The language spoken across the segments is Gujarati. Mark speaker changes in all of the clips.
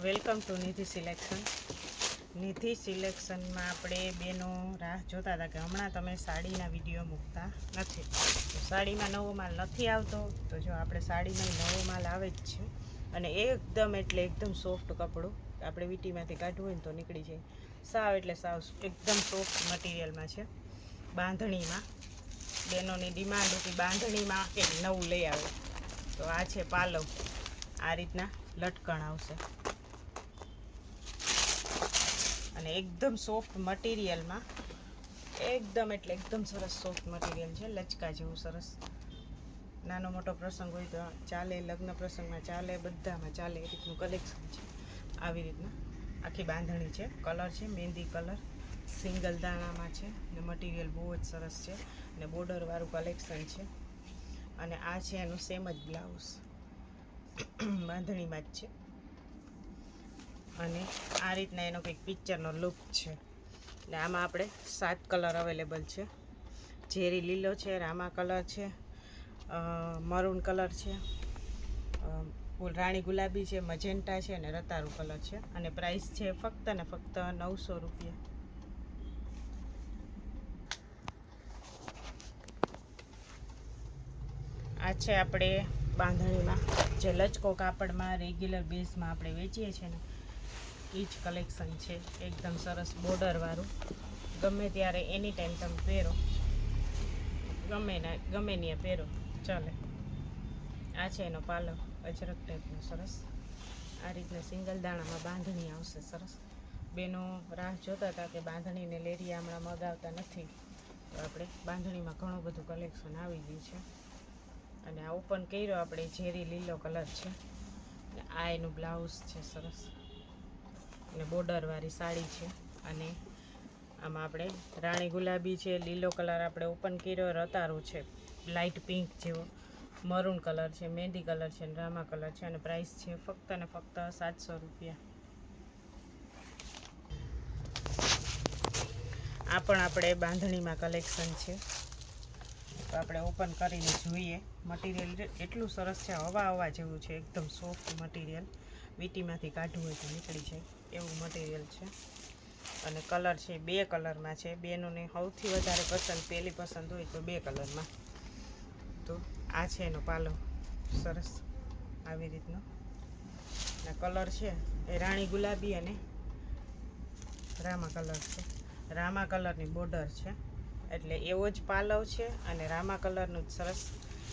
Speaker 1: Welcome to Nidhi selection. Nidhi સિલેક્શનમાં આપણે બેનો રાહ જોતા હતા કે હમણાં તમે સાડીના વિડીયો મૂકતા નથી. તો સાડીમાં નવો માલ નથી આવતો, તો જો આપણે સાડીમાં નવો માલ આવે જ છે. અને એકદમ સોફ્ટ કપડું, આપણે વીટીમાંથી કાઢવું હોય ને તો નીકળી જાય. સાવ એકદમ સોફ્ટ મટીરિયલમાં છે. બાંધણીમાં બેનોની ડિમાન્ડ હતી બાંધણીમાં કે નવું લઈ આવે. તો આ છે પાલવ, આ રીતના લટકણ આવશે અને એકદમ સોફ્ટ મટીરિયલમાં, એકદમ સરસ સોફ્ટ મટીરિયલ છે. લચકા જેવું સરસ, નાનો મોટો પ્રસંગ હોય તો ચાલે, લગ્ન પ્રસંગમાં ચાલે, બધામાં ચાલે એ રીતનું કલેક્શન છે. આવી રીતના આખી બાંધણી છે. કલર છે મહેંદી કલર, સિંગલ દાણામાં છે ને મટીરિયલ બહુ જ સરસ છે અને બોર્ડરવાળું કલેક્શન છે. અને આ છે એનું સેમ જ બ્લાઉઝ, બાંધણીમાં જ છે. અને આ રીતના એનો કંઈક પિક્ચરનો લુક છે. ને આમાં આપણે 7 કલર અવેલેબલ છે. ઝેરી લીલો છે, રામા કલર છે, મરૂન કલર છે, રાણી ગુલાબી છે, મજેન્ટા છે અને રતારું કલર છે. અને પ્રાઇસ છે ફક્ત ને ફક્ત 900 રૂપિયા. આ છે આપણે બાંધણીમાં જે લચકો કાપડમાં રેગ્યુલર બેઝમાં આપણે વેચીએ છીએ ને એ જ કલેક્શન છે. એકદમ સરસ બોર્ડરવાળું, ગમે ત્યારે એની ટાઈમ તમે પહેરો, ગમે ત્યાં પહેરો ચાલે. આ છે એનો પાલવ, અજરક ટાઈપનો સરસ. આ રીતના સિંગલ દાણામાં બાંધણી આવશે સરસ. બેનો રાહ જોતા હતા કે બાંધણીને લેરિયા હમણાં મગાવતા નથી, તો આપણે બાંધણીમાં ઘણું બધું કલેક્શન આવી ગયું છે. અને આ ઓપન કર્યો આપણે, ઝેરી લીલો કલર છે. આ એનું બ્લાઉઝ છે સરસ, અને બોર્ડરવાળી સાડી છે. અને આમાં આપણે રાણી ગુલાબી છે, લીલો કલર આપણે ઓપન કર્યો, રતારું છે લાઇટ પિંક જેવો, મરૂન કલર છે, મહેંદી કલર છે અને રામા કલર છે. અને પ્રાઇસ છે ફક્ત ને ફક્ત 700 રૂપિયા. આ પણ આપણે બાંધણીમાં કલેક્શન છે. તો આપણે ઓપન કરીને જોઈએ. મટીરિયલ એટલું સરસ છે, હવા જેવું છે, એકદમ સોફ્ટ મટીરિયલ. વીટીમાંથી કાઢવું હોય તો નીકળી જાય એવું મટીરિયલ છે. અને કલર છે 2 કલરમાં છે. બેનોને સૌથી વધારે પસંદ, પહેલી પસંદ હોય તો 2 કલરમાં. તો આ છે એનો પાલવ સરસ, આવી રીતનો. કલર છે એ રાણી ગુલાબી અને રામા કલર છે. રામા કલરની બોર્ડર છે એટલે એવો જ પાલવ છે. અને રામા કલરનું જ સરસ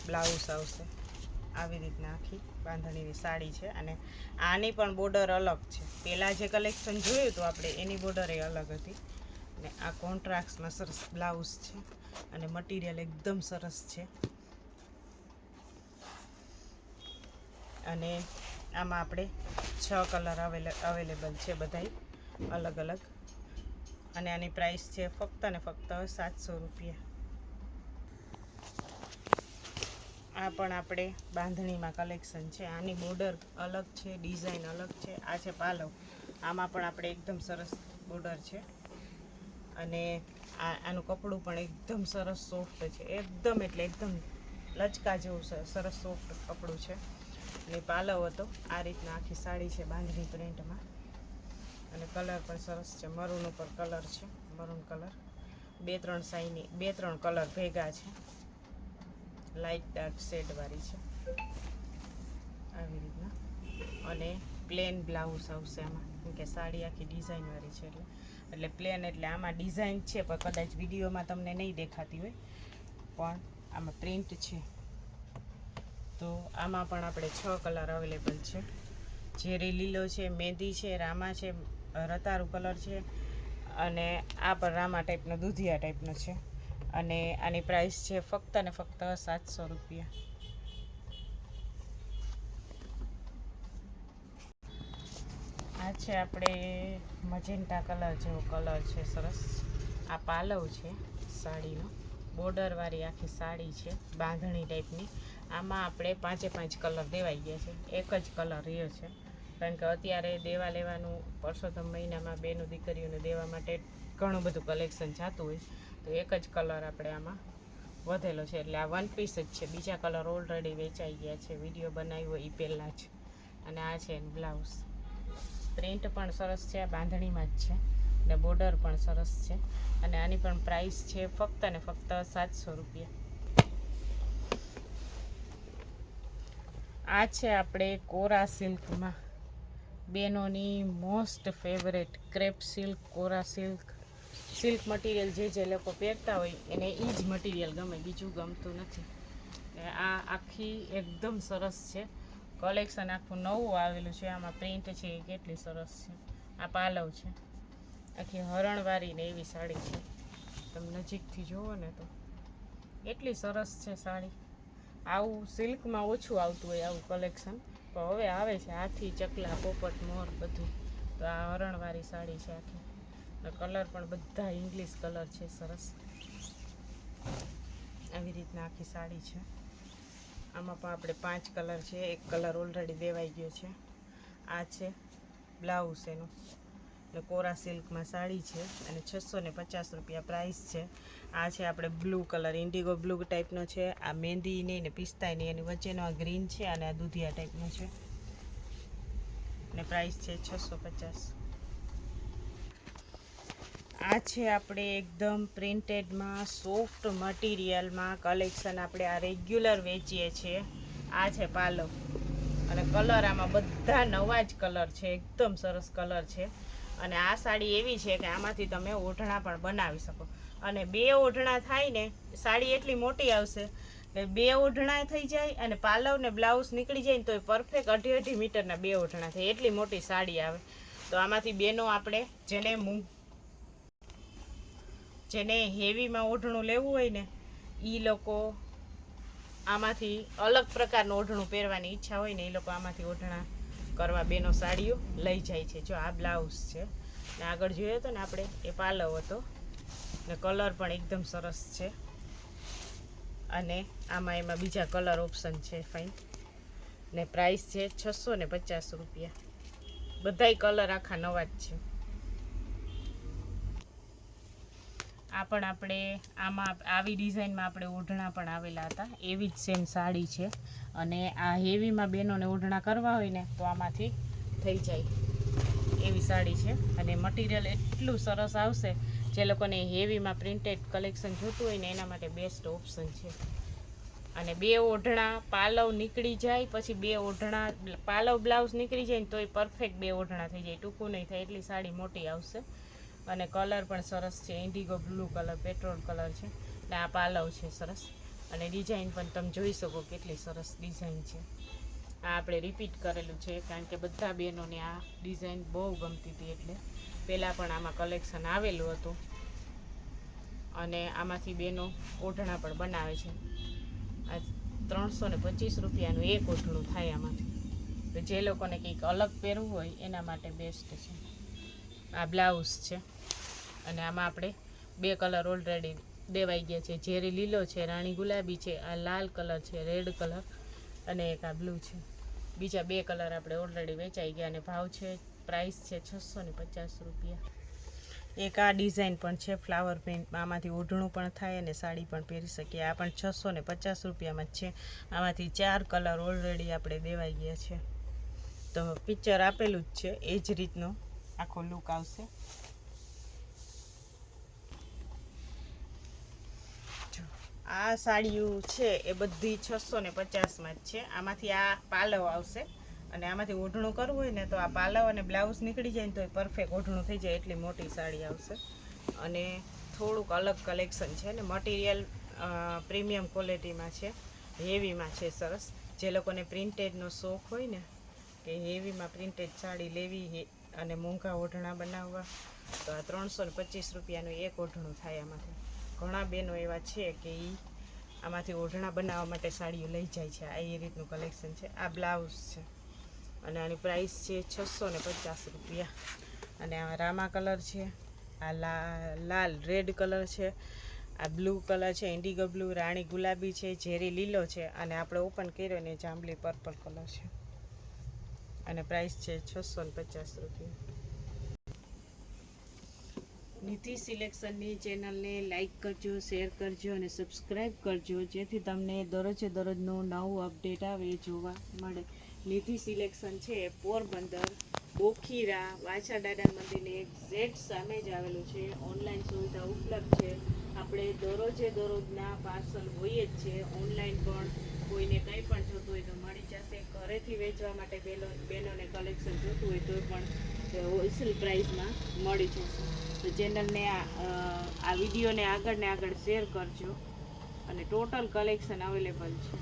Speaker 1: બ્લાઉઝ આવશે. આવી રીતના આખી બાંધણીની સાડી છે. અને આની પણ બોર્ડર અલગ છે. પહેલાં જે કલેક્શન જોયું હતું આપણે એની બોર્ડર એ અલગ હતી. અને આ કોન્ટ્રાસ્ટમાં સરસ બ્લાઉઝ છે. અને મટીરિયલ એકદમ સરસ છે. અને આમાં આપણે 6 કલર અવેલેબલ છે, બધાય અલગ અલગ. અને આની પ્રાઇસ છે ફક્ત ને ફક્ત 700 રૂપિયા. આ પણ આપણે બાંધણીમાં કલેક્શન છે. આની બોર્ડર અલગ છે, ડિઝાઇન અલગ છે. આ છે પાલવ, આમાં પણ આપણે એકદમ સરસ બોર્ડર છે. અને આનું કપડું પણ એકદમ સરસ સોફ્ટ છે, એકદમ લચકા જેવું સરસ સોફ્ટ કપડું છે. અને પાલવ હતો. આ રીતના આખી સાડી છે બાંધણી પ્રિન્ટમાં. અને કલર પણ સરસ છે, મરૂન ઉપર કલર છે, મરૂન કલર. 2-3 કલર ભેગા છે, લાઇટ ડાર્ક શેડવાળી છે આવી રીતના. અને પ્લેન બ્લાઉઝ આવશે આમાં, કેમ કે સાડી આખી ડિઝાઇનવાળી છે એટલે પ્લેન. એટલે આમાં ડિઝાઇન છે પણ કદાચ વિડીયોમાં તમને નહીં દેખાતી હોય, પણ આમાં પ્રિન્ટ છે. તો આમાં પણ આપણે 6 કલર અવેલેબલ છે. ઝેરી લીલો છે, મહેંદી છે, રામા છે, રતારું કલર છે. અને આ પણ રામા ટાઈપનો, દૂધિયા ટાઈપનો છે. અને આની પ્રાઇસ છે ફક્ત ને ફક્ત 700 રૂપિયા. આ છે આપણે મજેન્ટા કલર જેવો કલર છે સરસ. આ પાલવ છે સાડીનો, બોર્ડરવાળી આખી સાડી છે બાંધણી ટાઈપની. આમાં આપણે 5 કલર દેવાઈ ગયા છે, એક જ કલર રહ્યો છે. કારણ કે અત્યારે દેવા લેવાનું, પરસોત્તમ મહિનામાં બેનું દીકરીઓને દેવા માટે ઘણું બધું કલેક્શન જતું હોય, તો એક જ કલર આપણે આમાં વધેલો છે. એટલે આ 1 પીસ જ છે, બીજા કલર ઓલરેડી વેચાઈ ગયા છે, વિડીયો બનાવ્યો એ પહેલાં જ. અને આ છે એનું બ્લાઉઝ. પ્રિન્ટ પણ સરસ છે, આ બાંધણીમાં જ છે ને બોર્ડર પણ સરસ છે. અને આની પણ પ્રાઇસ છે ફક્ત ને ફક્ત 700 રૂપિયા. આ છે આપણે કોરા સિલ્કમાં બેનોની મોસ્ટ ફેવરેટ ક્રેપ સિલ્ક, કોરા સિલ્ક. સિલ્ક મટીરિયલ જે લોકો પહેરતા હોય એને એ જ મટીરિયલ ગમે, બીજું ગમતું નથી. આ આખી એકદમ સરસ છે કલેક્શન, આખું નવું આવેલું છે. આમાં પ્રિન્ટ છે એ કેટલી સરસ છે. આ પાલવ છે, આખી હરણવાળી ને એવી સાડી છે. તમે નજીકથી જુઓ ને તો એટલી સરસ છે સાડી. આવું સિલ્કમાં ઓછું આવતું હોય આવું કલેક્શન, પણ હવે આવે છે. હાથી, ચકલા, પોપટ, મોર બધું. તો આ હરણવાળી સાડી છે આખી. કલર પણ બધા ઇંગ્લિશ કલર છે સરસ. આવી રીતના આખી સાડી છે. આમાં પણ આપણે 5 કલર છે. એક કલર ઓલરેડી દેવાઈ ગયો છે. આ છે બ્લાઉઝ એનું ને કોરા સિલ્કમાં સાડી છે અને 650 રૂપિયા પ્રાઇસ છે. આ છે આપણે બ્લુ કલર, ઇન્ડિગો બ્લુ ટાઈપનો છે. આ મહેંદીની ને પિસ્તાની એની વચ્ચેનો આ ગ્રીન છે અને આ દૂધિયા ટાઈપનો છે ને પ્રાઇસ છે 650. આ છે આપણે એકદમ પ્રિન્ટેડમાં સોફ્ટ મટીરિયલમાં કલેક્શન. આપણે આ રેગ્યુલર વેચીએ છીએ. આ છે પાલવ અને કલર આમાં બધા નવા જ કલર છે, એકદમ સરસ કલર છે. અને આ સાડી એવી છે કે આમાંથી તમે ઓઢણા પણ બનાવી શકો. અને 2 ઓઢણા થાય ને સાડી એટલી મોટી આવશે કે 2 ઓઢણા થઈ જાય અને પાલવ ને બ્લાઉઝ નીકળી જાય ને તો પરફેક્ટ 2.5 મીટરના 2 ઓઢણા થાય, એટલી મોટી સાડી આવે. તો આમાંથી બેનો આપણે જેને હેવીમાં ઓઢણું લેવું હોય ને એ લોકો આમાંથી અલગ પ્રકારનું ઓઢણું પહેરવાની ઈચ્છા હોય ને એ લોકો આમાંથી ઓઢણા કરવા બેનો સાડીઓ લઈ જાય છે. જો આ બ્લાઉઝ છે ને આગળ જોયો હતો ને આપણે એ પાલવ હતો ને કલર પણ એકદમ સરસ છે. અને એમાં બીજા કલર ઓપ્શન છે ફાઇન ને પ્રાઇસ છે 650 રૂપિયા. બધાય કલર આખા નવા જ છે. આ પણ આપણે આમાં આવી ડિઝાઇનમાં આપણે ઓઢણા પણ આવેલા હતા, એવી જ સેમ સાડી છે. અને આ હેવીમાં બેનોને ઓઢણા કરવા હોય ને તો આમાંથી થઈ જાય એવી સાડી છે. અને મટીરિયલ એટલું સરસ આવશે, જે લોકોને હેવીમાં પ્રિન્ટેડ કલેક્શન જોતું હોય ને એના માટે બેસ્ટ ઓપ્શન છે. અને 2 ઓઢણા પાલવ નીકળી જાય પછી 2 ઓઢણા પાલવ બ્લાઉઝ નીકળી જાય ને તોય પરફેક્ટ 2 ઓઢણા થઈ જાય, ટૂંકું નહીં થાય, એટલી સાડી મોટી આવશે. અને કલર પણ સરસ છે, Indigo blue colour, petrol colour છે. ને આ પાલવ છે સરસ. અને ડિઝાઇન પણ તમે જોઈ શકો કેટલી સરસ ડિઝાઇન છે. આ આપણે રિપીટ કરેલું છે કારણ કે બધા બહેનોને આ ડિઝાઇન બહુ ગમતી હતી, એટલે પહેલાં પણ આમાં કલેક્શન આવેલું હતું. અને આમાંથી બેનો ઓઢણા પણ બનાવે છે. આ 325 રૂપિયાનું એક ઓઢણું થાય આમાંથી. તો જે લોકોને કંઈક અલગ પહેરવું હોય એના માટે બેસ્ટ છે. આ બ્લાઉઝ છે અને આમાં આપણે 2 કલર ઓલરેડી દેવાઈ ગયા છે. ઝેરી લીલો છે, રાણી ગુલાબી છે, આ લાલ કલર છે, રેડ કલર અને એક આ બ્લુ છે. બીજા 2 કલર આપણે ઓલરેડી વેચાઈ ગયા અને ભાવ છે, પ્રાઇસ છે 650 રૂપિયા. એક આ ડિઝાઇન પણ છે ફ્લાવર પ્રિન્ટમાં, આમાંથી ઓઢણું પણ થાય અને સાડી પણ પહેરી શકીએ. આ પણ 650 રૂપિયામાં જ છે. આમાંથી 4 કલર ઓલરેડી આપણે દેવાઈ ગયા છે. તો પિક્ચર આપેલું જ છે એ જ રીતનો આખો લુક આવશે. આ સાડીઓ છે એ બધી 650માં જ છે. આમાંથી આ પાલવ આવશે અને આમાંથી ઓઢણું કરવું હોય ને તો આ પાલવ અને બ્લાઉઝ નીકળી જાય ને તો એ પરફેક્ટ ઓઢણું થઈ જાય, એટલી મોટી સાડી આવશે. અને થોડુંક અલગ કલેક્શન છે ને મટીરિયલ પ્રીમિયમ ક્વોલિટીમાં છે, હેવીમાં છે સરસ. જે લોકોને પ્રિન્ટેડનો શોખ હોય ને કે હેવીમાં પ્રિન્ટેડ સાડી લેવી અને મોંઘા ઓઢણા બનાવવા, તો આ 325 રૂપિયાનું એક ઓઢણું થાય. આમાંથી ઘણા બહેનો એવા છે કે આમાંથી ઓઢણા બનાવવા માટે સાડીઓ લઈ જાય છે. આ એ રીતનું કલેક્શન છે. આ બ્લાઉઝ છે અને આની પ્રાઇસ છે 650 રૂપિયા. અને આ રામા કલર છે, આ લાલ રેડ કલર છે, આ બ્લુ કલર છે, ઇન્ડિગો બ્લુ, રાણી ગુલાબી છે, ઝેરી લીલો છે અને આપણે ઓપન કર્યો ને જાંબલી પર્પલ કલર છે. અને પ્રાઇસ છે 650 રૂપિયા. નિધિ સિલેક્શનની ચેનલને લાઈક કરજો, શેર કરજો અને સબસ્ક્રાઈબ કરજો, જેથી તમને દરરોજે દરરોજનું નવું અપડેટ આવે એ જોવા મળે. નિધિ સિલેક્શન છે પોરબંદર બોખીરા વાછા દાદા મંદિરની એક્ઝેક્ટ સામે જ આવેલું છે. ઓનલાઈન સુવિધા ઉપલબ્ધ છે. આપણે દરરોજના પાર્સલ હોય જ છે. ઓનલાઈન પણ કોઈને કંઈ પણ જોતું હોય તો મળી જશે. ઘરેથી વેચવા માટે બહેનોને કલેક્શન જોતું હોય તો પણ હોલસેલ પ્રાઇસમાં મળી જશે. તો ચેનલને આ વિડીયોને આગળ ને આગળ શેર કરજો. અને ટોટલ કલેક્શન અવેલેબલ છે.